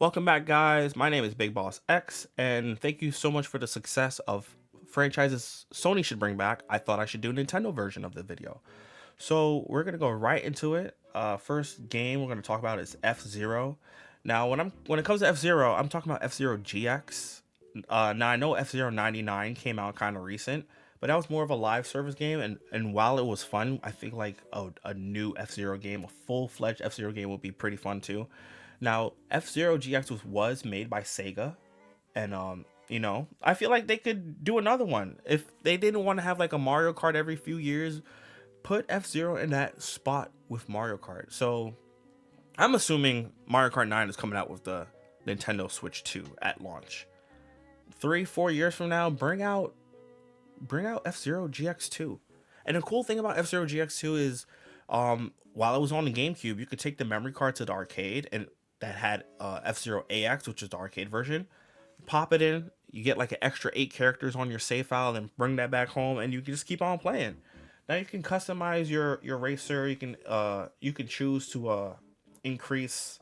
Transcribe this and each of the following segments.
Welcome back, guys. My name is Big Boss X, and thank you so much for the success of franchises Sony should bring back. I thought I should do a Nintendo version of the video. So we're gonna go right into it. First game we're gonna talk about is F-Zero. Now, when it comes to F-Zero, I'm talking about F-Zero GX. Now I know F-Zero 99 came out kind of recent, but that was more of a live service game, and while it was fun, I think like a new F-Zero game, a full-fledged F-Zero game would be pretty fun too. Now, F-Zero GX was made by Sega, and I feel like they could do another one if they didn't want to have like a Mario Kart every few years. Put F-Zero in that spot with Mario Kart. So I'm assuming Mario Kart 9 is coming out with the Nintendo Switch 2 at launch. 3-4 years from now, bring out F-Zero GX2. And the cool thing about F-Zero GX2 is, while it was on the GameCube, you could take the memory card to the arcade, and that had F-Zero AX, which is the arcade version. Pop it in, you get like an extra 8 characters on your save file, and bring that back home, and you can just keep on playing. Now you can customize your racer. You can choose to increase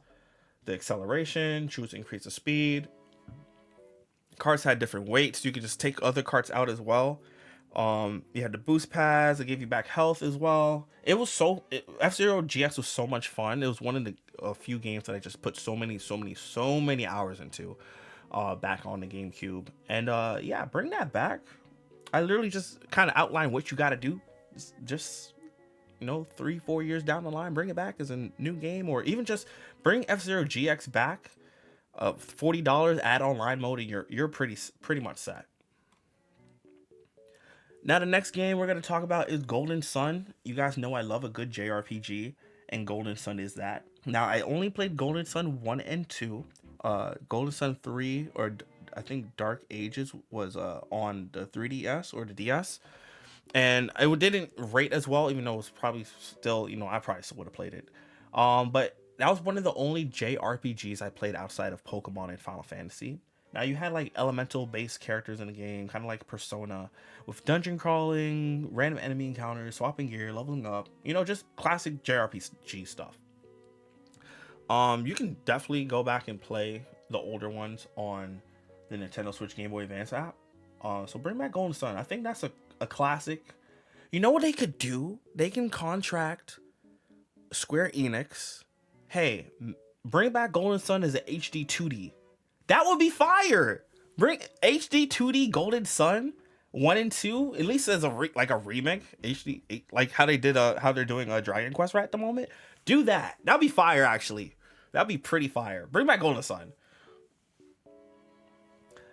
the acceleration, choose to increase the speed. Carts had different weights. You could just take other carts out as well. You had the boost pads that gave you back health as well. F-Zero GX was so much fun. It was one of the few games that I just put so many hours into back on the GameCube. And yeah, bring that back. I literally just kind of outline what you got to do. Just 3-4 years down the line, bring it back as a new game, or even just bring F-Zero GX back. $40, add online mode, and you're pretty much set. Now the next game we're gonna talk about is Golden Sun. You guys know I love a good JRPG, and Golden Sun is that. Now I only played Golden Sun 1 and 2. Golden Sun 3, or I think Dark Ages, was on the 3DS or the DS, and it didn't rate as well, even though it was probably still, I probably still would have played it. But that was one of the only JRPGs I played outside of Pokemon and Final Fantasy. Now you had like elemental based characters in the game, kind of like Persona, with dungeon crawling, random enemy encounters, swapping gear, leveling up, just classic JRPG stuff. You can definitely go back and play the older ones on the Nintendo Switch Game Boy Advance app. So bring back Golden Sun. I think that's a classic. You know what they could do? They can contract Square Enix. Hey, bring back Golden Sun as an HD 2D. That would be fire. Bring HD 2D Golden Sun 1 and 2, at least as a remake. HD, like how they're doing a Dragon Quest right at the moment. Do that. That'd be fire. Actually, that'd be pretty fire. Bring back Golden Sun.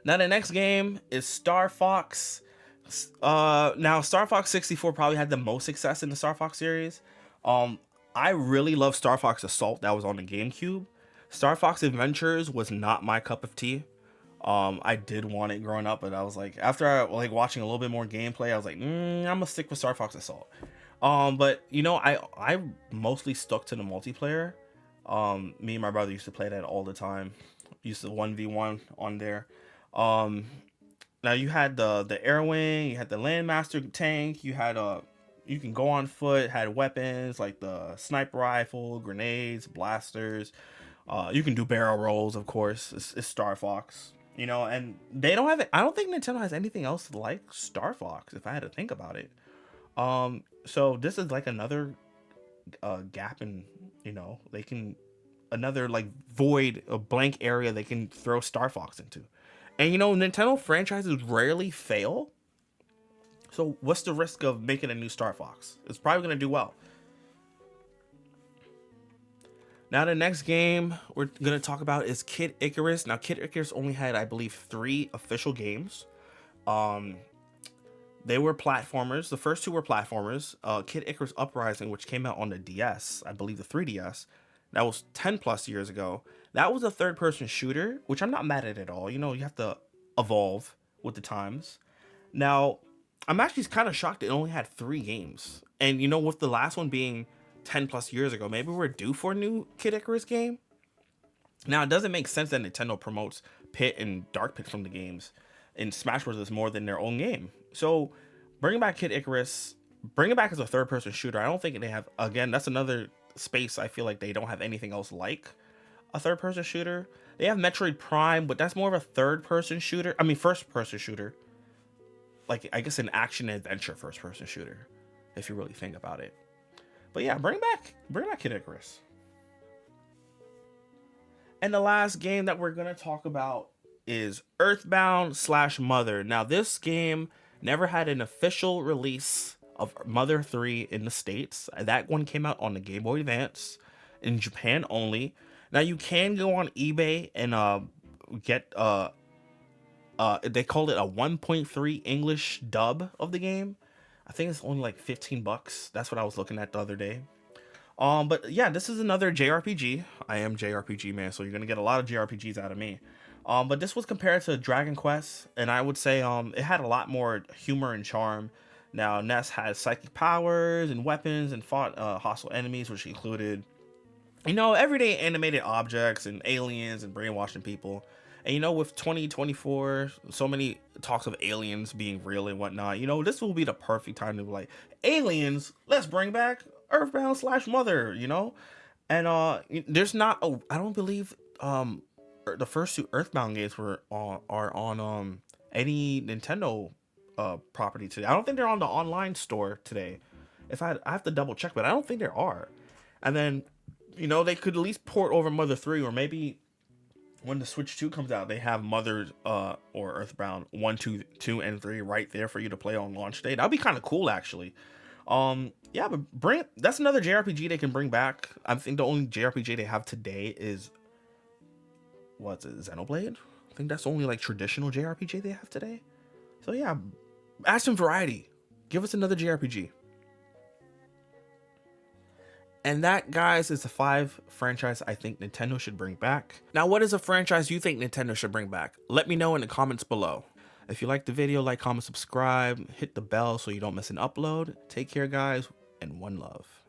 Now the next game is Starfox. Now Starfox 64 probably had the most success in the Starfox series. I really love Starfox Assault, that was on the GameCube. Starfox Adventures was not my cup of tea. I did want it growing up, but I was like, after watching a little bit more gameplay, I was like, I'm gonna stick with Starfox Assault. But I mostly stuck to the multiplayer. Me and my brother used to play that all the time. Used to 1v1 on there. Now you had the air wing, you had the landmaster tank, you had you can go on foot, had weapons like the sniper rifle, grenades, blasters. You can do barrel rolls, of course. It's Star Fox, and they don't have it. I don't think Nintendo has anything else like Star Fox, if I had to think about it. So this is like another gap in, they can, another like void, a blank area they can throw Star Fox into. And Nintendo franchises rarely fail. So what's the risk of making a new Star Fox? It's probably gonna do well. Now the next game we're gonna talk about is KidIcarus. Now KidIcarus only had, I believe, 3 official games. They were platformers. The first 2 were platformers. KidIcarus Uprising, which came out on the DS, I believe the 3DS. That was 10 plus years ago. That was a third-person shooter, which I'm not mad at all. You have to evolve with the times. Now, I'm actually kind of shocked it only had 3 games. And with the last one being 10 plus years ago, maybe we're due for a new KidIcarus game. Now, it doesn't make sense that Nintendo promotes Pit and Dark Pit from the games in Smash Bros. More than their own game. So, bringing back KidIcarus, bring it back as a third-person shooter. I don't think they have, again, that's another space I feel like they don't have anything else like. a third-person shooter. They have Metroid Prime, but that's more of a third-person shooter. I mean, first-person shooter. Like, I guess an action-adventure first-person shooter, if you really think about it. But yeah, bring back KidIcarus. And the last game that we're going to talk about is Earthbound / Mother. Now, this game never had an official release of Mother 3 in the States. That one came out on the Game Boy Advance in Japan only. Now, you can go on eBay and get they called it a 1.3 English dub of the game. I think it's only like 15 bucks. That's what I was looking at the other day. But yeah, this is another JRPG. I am JRPG man, so you're gonna get a lot of JRPGs out of me. But this was compared to Dragon Quest, and I would say it had a lot more humor and charm. Now, Ness had psychic powers and weapons and fought hostile enemies, which included, you know, everyday animated objects and aliens and brainwashing people. And you know, with 2024, so many talks of aliens being real and whatnot, you know, this will be the perfect time to be like, aliens, let's bring back Earthbound / Mother, you know? And there's not, I don't believe the first two Earthbound games are on any Nintendo property today. I don't think they're on the online store today. I have to double check, but I don't think there are. And then, you know, they could at least port over Mother 3, or maybe when the Switch 2 comes out, they have Mother or Earthbound 1, 2, and 3 right there for you to play on launch day. That'd be kind of cool, actually. Yeah, but that's another JRPG they can bring back. I think the only JRPG they have today is Xenoblade. I think that's the only like traditional JRPG they have today. So yeah, add some variety. Give us another JRPG. And that, guys, is the 5 franchise I think Nintendo should bring back. Now, what is a franchise you think Nintendo should bring back? Let me know in the comments below. If you like the video, like, comment, subscribe, hit the bell so you don't miss an upload. Take care, guys, and one love.